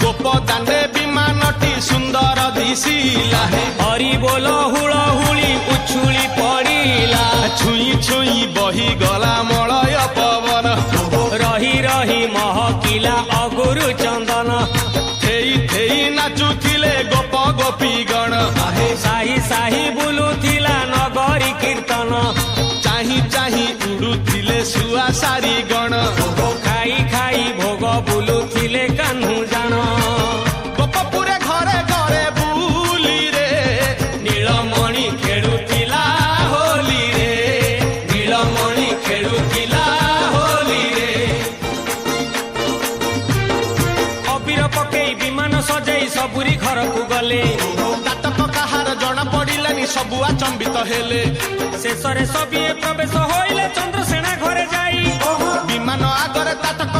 गोप दांडे विमानटी सुंदर दिशिला हरि बोल हुळहुळी उछुली पड़िला छुई छुई बही गला मलय पवन रही रही महकिला अगुरु चंदन थेई थेई नाचुथिले गोप गोपी गण साही साही बुलुथिला नगरी कीर्तन चाही चाही उड़ुथिले सुआ सारी गण खाई खाई भोग बुलुथिले कान्हू जान गोपपुरे घरे घरे बुली रे नीलमणि खेलुथिला होली रे नीलमणि खेलुथिला होली रे अबीर पकेई विमान सजाई सबुरी घर को गले नाटक काहार जଣା पड़िलानी सबु अचंबित हेले शेषरे सबिए प्रवेश होइले चंद्रसेना घरे जाई विमान आगरे नाटक